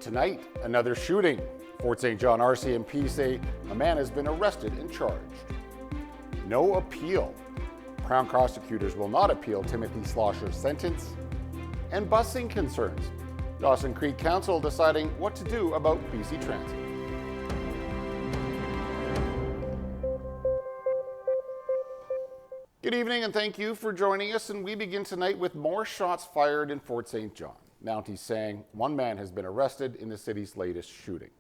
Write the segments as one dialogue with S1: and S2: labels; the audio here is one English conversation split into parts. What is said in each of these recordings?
S1: Tonight, another shooting. Fort St. John RCMP say a man has been arrested and charged. No appeal. Crown prosecutors will not appeal Timothy Slosher's sentence. And busing concerns. Dawson Creek Council deciding what to do about BC Transit. Good evening and thank you for joining us, and we begin tonight with more shots fired in Fort St. John. Mounties saying one man has been arrested in the city's latest shooting.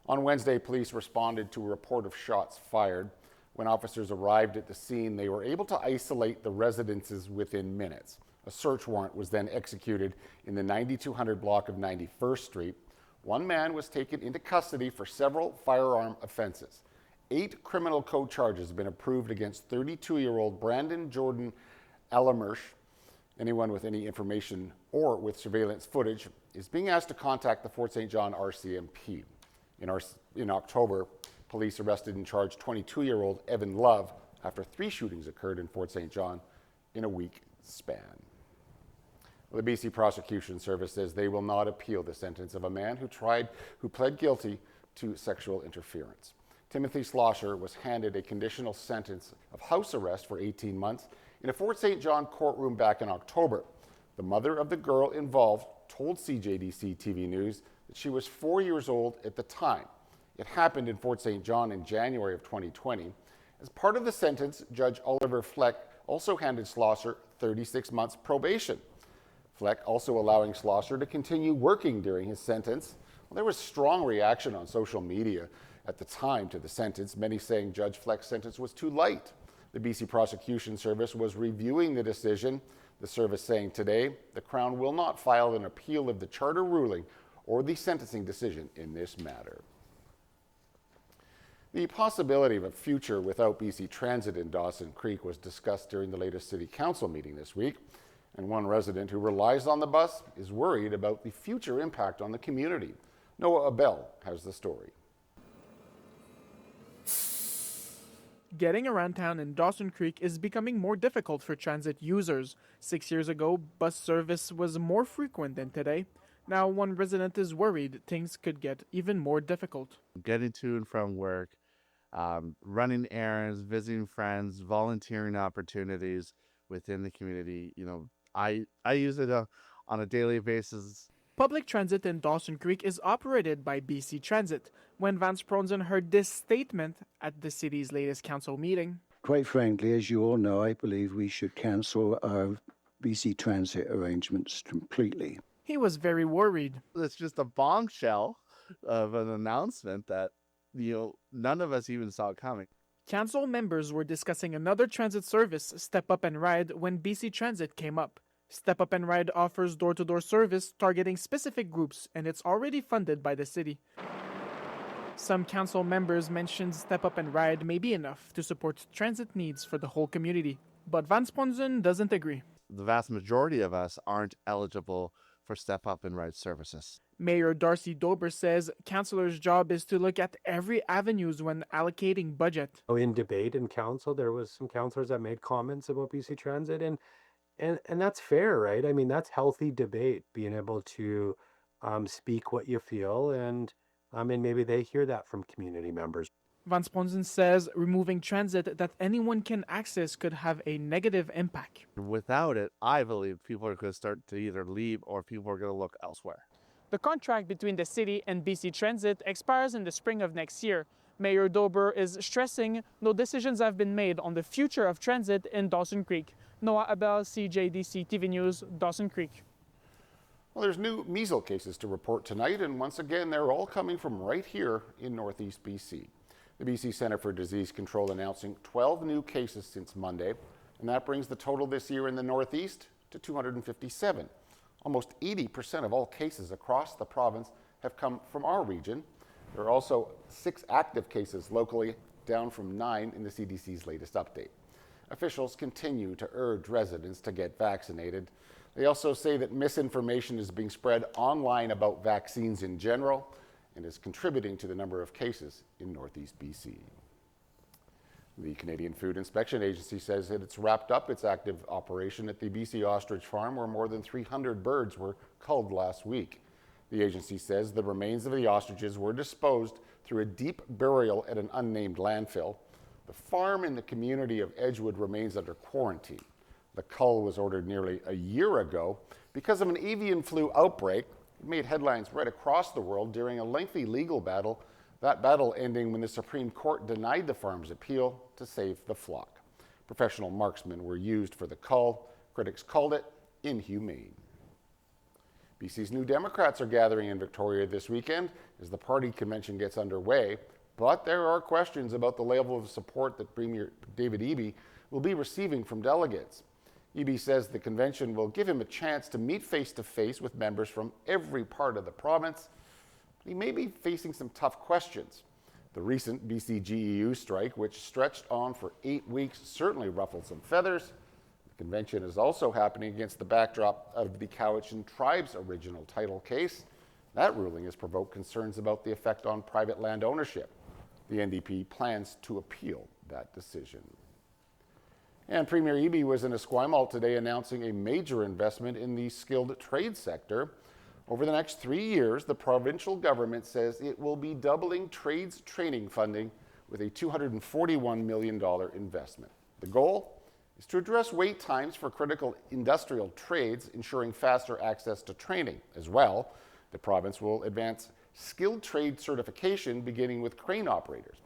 S1: On Wednesday, police responded to a report of shots fired. When officers arrived at the scene, they were able to isolate the residences within minutes. A search warrant was then executed in the 9200 block of 91st Street. One man was taken into custody for several firearm offenses. 8 criminal code charges have been approved against 32-year-old Brandon Jordan Alamersh. Anyone with any information or with surveillance footage is being asked to contact the Fort St. John RCMP. In October, police arrested and charged 22-year-old Evan Love after 3 shootings occurred in Fort St. John in a week span. The BC Prosecution Service says they will not appeal the sentence of a man who pled guilty to sexual interference. Timothy Slosher was handed a conditional sentence of house arrest for 18 months in a Fort St. John courtroom back in October. The mother of the girl involved told CJDC-TV News that she was 4 years old at the time. It happened in Fort St. John in January of 2020. As part of the sentence, Judge Oliver Fleck also handed Slosher 36 months probation. Fleck also allowing Slosher to continue working during his sentence. Well, there was strong reaction on social media at the time to the sentence, many saying Judge Fleck's sentence was too light. The BC Prosecution Service was reviewing the decision, the service saying today the Crown will not file an appeal of the charter ruling or the sentencing decision in this matter. The possibility of a future without BC Transit in Dawson Creek was discussed during the latest City Council meeting this week, and one resident who relies on the bus is worried about the future impact on the community. Noah Abel has the story.
S2: Getting around town in Dawson Creek is becoming more difficult for transit users. 6 years ago, bus service was more frequent than today. Now, one resident is worried things could get even more difficult.
S3: Getting to and from work, running errands, visiting friends, volunteering opportunities within the community. I use it on a daily basis.
S2: Public transit in Dawson Creek is operated by BC Transit. When Vance Pronson heard this statement at the city's latest council meeting.
S4: Quite frankly, as you all know, I believe we should cancel our BC Transit arrangements completely.
S2: He was very worried.
S3: It's just a bombshell of an announcement that, none of us even saw coming.
S2: Council members were discussing another transit service, Step Up and Ride, when BC Transit came up. Step Up and Ride offers door-to-door service targeting specific groups, and it's already funded by the city. Some council members mentioned Step Up and Ride may be enough to support transit needs for the whole community, but Vance Pronson doesn't agree.
S3: The vast majority of us aren't eligible for Step Up and Ride services.
S2: Mayor Darcy Dober says councillors' job is to look at every avenues when allocating budget.
S5: In debate in council, there was some councillors that made comments about BC Transit, and that's fair, right? I mean, that's healthy debate, being able to speak what you feel, and maybe they hear that from community members.
S2: Vance Pronson says removing transit that anyone can access could have a negative impact.
S3: Without it, I believe people are going to start to either leave or people are going to look elsewhere.
S2: The contract between the city and BC Transit expires in the spring of next year. Mayor Dober is stressing no decisions have been made on the future of transit in Dawson Creek. Noah Abel, CJDC-TV News, Dawson Creek.
S1: Well, there's new measles cases to report tonight, and once again, they're all coming from right here in Northeast BC. The BC Centre for Disease Control announcing 12 new cases since Monday, and that brings the total this year in the Northeast to 257. Almost 80% of all cases across the province have come from our region. There are also 6 active cases locally, down from 9 in the CDC's latest update. Officials continue to urge residents to get vaccinated. They also say that misinformation is being spread online about vaccines in general and is contributing to the number of cases in Northeast BC. The Canadian Food Inspection Agency says that it's wrapped up its active operation at the BC Ostrich Farm, where more than 300 birds were culled last week. The agency says the remains of the ostriches were disposed through a deep burial at an unnamed landfill. The farm in the community of Edgewood remains under quarantine. The cull was ordered nearly a year ago because of an avian flu outbreak. It made headlines right across the world during a lengthy legal battle, that battle ending when the Supreme Court denied the farm's appeal to save the flock. Professional marksmen were used for the cull. Critics called it inhumane. BC's New Democrats are gathering in Victoria this weekend as the party convention gets underway, but there are questions about the level of support that Premier David Eby will be receiving from delegates. Eby says the convention will give him a chance to meet face-to-face with members from every part of the province. He may be facing some tough questions. The recent BC GEU strike, which stretched on for 8 weeks, certainly ruffled some feathers. The convention is also happening against the backdrop of the Cowichan Tribe's original title case. That ruling has provoked concerns about the effect on private land ownership. The NDP plans to appeal that decision. And Premier Eby was in Esquimalt today announcing a major investment in the skilled trade sector. Over the next 3 years, the provincial government says it will be doubling trades training funding with a $241 million investment. The goal is to address wait times for critical industrial trades, ensuring faster access to training. As well, the province will advance skilled trade certification, beginning with crane operators.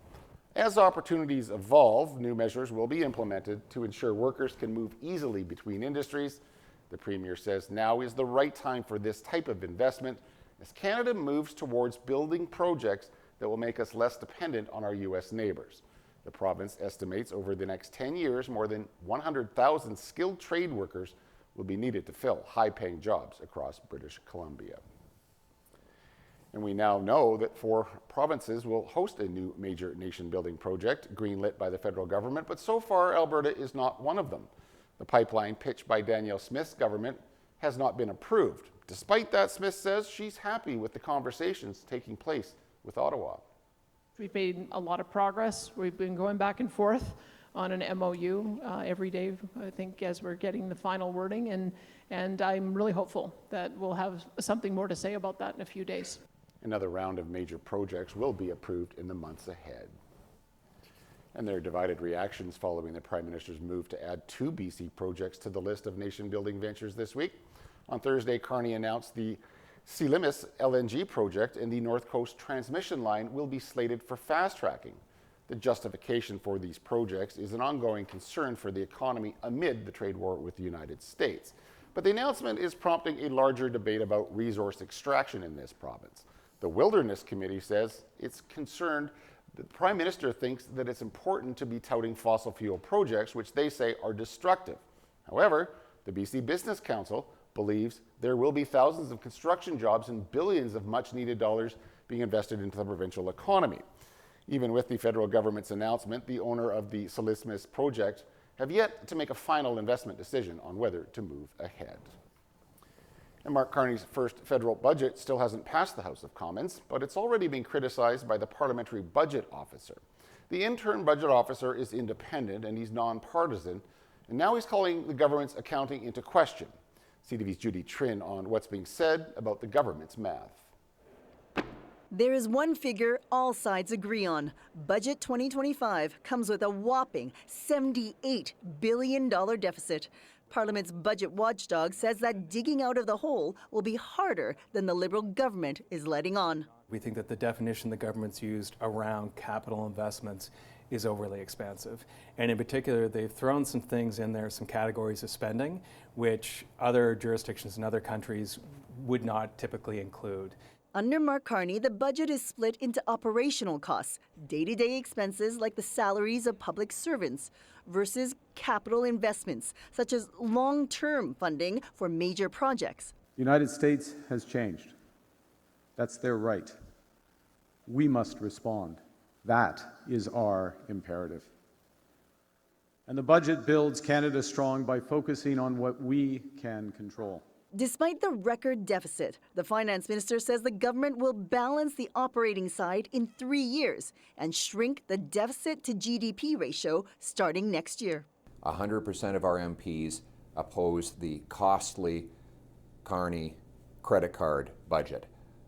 S1: As opportunities evolve, new measures will be implemented to ensure workers can move easily between industries. The Premier says now is the right time for this type of investment as Canada moves towards building projects that will make us less dependent on our U.S. neighbors. The province estimates over the next 10 years, more than 100,000 skilled trade workers will be needed to fill high-paying jobs across British Columbia. And we now know that 4 provinces will host a new major nation-building project greenlit by the federal government, but so far Alberta is not one of them. The pipeline pitched by Danielle Smith's government has not been approved. Despite that, Smith says she's happy with the conversations taking place with Ottawa.
S6: We've made a lot of progress. We've been going back and forth on an MOU every day, I think, as we're getting the final wording, and I'm really hopeful that we'll have something more to say about that in a few days.
S1: Another round of major projects will be approved in the months ahead. And there are divided reactions following the Prime Minister's move to add 2 BC projects to the list of nation-building ventures this week. On Thursday, Carney announced the Silimis LNG project and the North Coast transmission line will be slated for fast-tracking. The justification for these projects is an ongoing concern for the economy amid the trade war with the United States. But the announcement is prompting a larger debate about resource extraction in this province. The Wilderness Committee says it's concerned the Prime Minister thinks that it's important to be touting fossil fuel projects, which they say are destructive. However, the BC Business Council believes there will be thousands of construction jobs and billions of much-needed dollars being invested into the provincial economy. Even with the federal government's announcement, the owner of the Silimis project have yet to make a final investment decision on whether to move ahead. And Mark Carney's first federal budget still hasn't passed the House of Commons, but it's already been criticized by the Parliamentary Budget Officer. The interim budget officer is independent and he's nonpartisan, and now he's calling the government's accounting into question. CTV's Judy Trin on what's being said about the government's math.
S7: There is one figure all sides agree on. Budget 2025 comes with a whopping $78 billion deficit. Parliament's budget watchdog says that digging out of the hole will be harder than the Liberal government is letting on.
S8: We think that the definition the government's used around capital investments is overly expansive. And in particular, they've thrown some things in there, some categories of spending, which other jurisdictions in other countries would not typically include.
S7: Under Mark Carney, the budget is split into operational costs, day-to-day expenses like the salaries of public servants, versus capital investments, such as long-term funding for major projects.
S9: The United States has changed. That's their right. We must respond. That is our imperative. And the budget builds Canada strong by focusing on what we can control.
S7: Despite the record deficit, the finance minister says the government will balance the operating side in 3 years and shrink the deficit to GDP ratio starting next year.
S10: 100% of our MPs oppose the costly Carney credit card budget.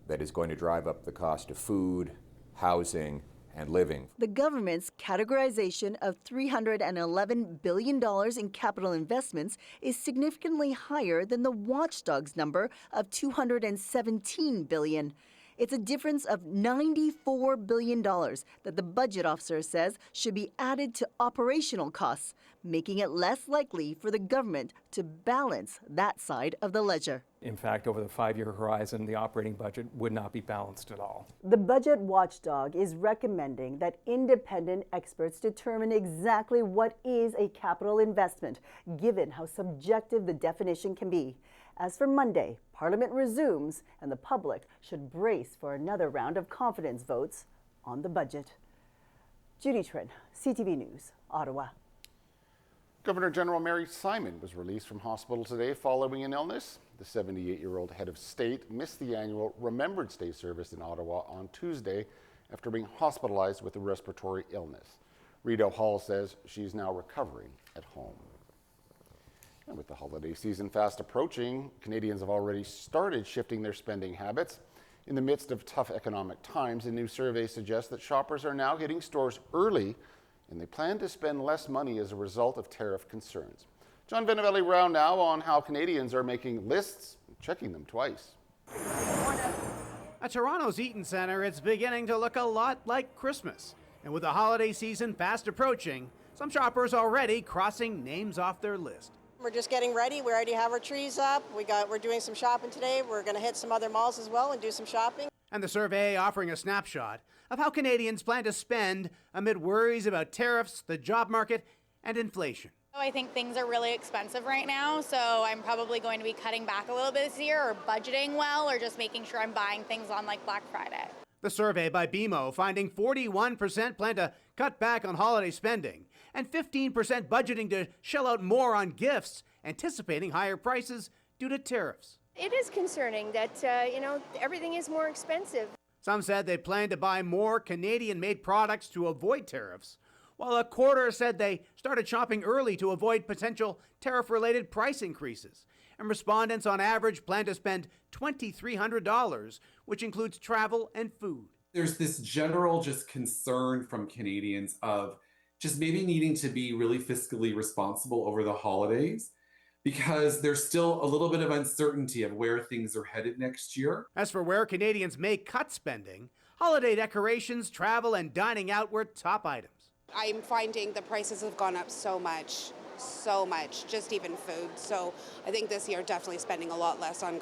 S10: that is going to drive up the cost of food, housing, and living.
S7: The government's categorization of $311 billion in capital investments is significantly higher than the watchdog's number of $217 billion. It's a difference of $94 billion that the budget officer says should be added to operational costs, making it less likely for the government to balance that side of the ledger.
S8: In fact, over the 5-year horizon, the operating budget would not be balanced at all.
S7: The budget watchdog is recommending that independent experts determine exactly what is a capital investment, given how subjective the definition can be. As for Monday, Parliament resumes and the public should brace for another round of confidence votes on the budget. Judy Trin, CTV News, Ottawa.
S1: Governor General Mary Simon was released from hospital today following an illness. The 78-year-old head of state missed the annual Remembrance Day service in Ottawa on Tuesday after being hospitalized with a respiratory illness. Rita Hall says she's now recovering at home. And with the holiday season fast approaching, Canadians have already started shifting their spending habits. In the midst of tough economic times, a new survey suggests that shoppers are now hitting stores early and they plan to spend less money as a result of tariff concerns. John Benavelli-Rao now on how Canadians are making lists, checking them twice.
S11: At Toronto's Eaton Centre, it's beginning to look a lot like Christmas. And with the holiday season fast approaching, some shoppers already crossing names off their list.
S12: We're just getting ready. We already have our trees up. We're doing some shopping today. We're going to hit some other malls as well and do some shopping.
S11: And the survey offering a snapshot of how Canadians plan to spend amid worries about tariffs, the job market, and inflation.
S13: I think things are really expensive right now, so I'm probably going to be cutting back a little bit this year or budgeting well or just making sure I'm buying things on like Black Friday.
S11: The survey by BMO finding 41% plan to cut back on holiday spending and 15% budgeting to shell out more on gifts, anticipating higher prices due to tariffs.
S14: It is concerning that, everything is more expensive.
S11: Some said they plan to buy more Canadian-made products to avoid tariffs, while a quarter said they started shopping early to avoid potential tariff-related price increases. And respondents on average plan to spend $2,300, which includes travel and food.
S15: There's this general just concern from Canadians of just maybe needing to be really fiscally responsible over the holidays because there's still a little bit of uncertainty of where things are headed next year.
S11: As for where Canadians may cut spending, holiday decorations, travel, and dining out were top items.
S16: I'm finding the prices have gone up so much, just even food. So I think this year definitely spending a lot less on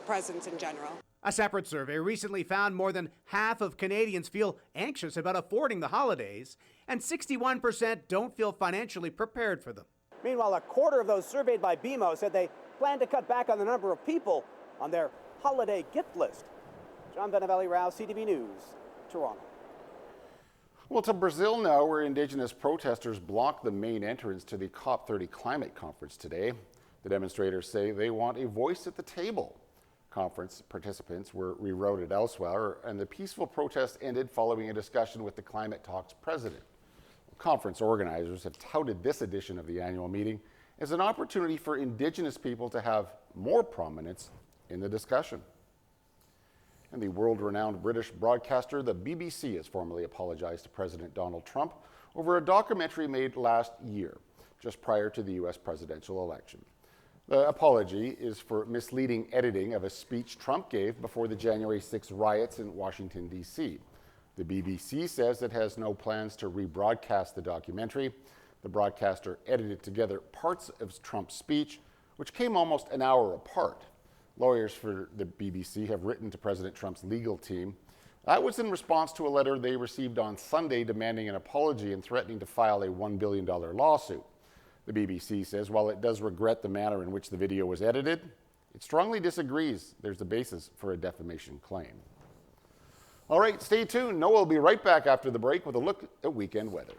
S16: presents in general.
S11: A separate survey recently found more than half of Canadians feel anxious about affording the holidays, and 61% don't feel financially prepared for them.
S17: Meanwhile, a quarter of those surveyed by BMO said they plan to cut back on the number of people on their holiday gift list. John Benavelli-Rao, CTV News, Toronto.
S1: Well, to Brazil now, where Indigenous protesters blocked the main entrance to the COP30 climate conference today. The demonstrators say they want a voice at the table. Conference participants were rerouted elsewhere, and the peaceful protest ended following a discussion with the Climate Talks president. Conference organizers have touted this edition of the annual meeting as an opportunity for Indigenous people to have more prominence in the discussion. And the world-renowned British broadcaster, the BBC, has formally apologized to President Donald Trump over a documentary made last year, just prior to the U.S. presidential election. The apology is for misleading editing of a speech Trump gave before the January 6 riots in Washington, D.C. The BBC says it has no plans to rebroadcast the documentary. The broadcaster edited together parts of Trump's speech, which came almost an hour apart. Lawyers for the BBC have written to President Trump's legal team. That was in response to a letter they received on Sunday demanding an apology and threatening to file a $1 billion lawsuit. The BBC says while it does regret the manner in which the video was edited, it strongly disagrees there's a basis for a defamation claim. All right, stay tuned. Noah will be right back after the break with a look at weekend weather.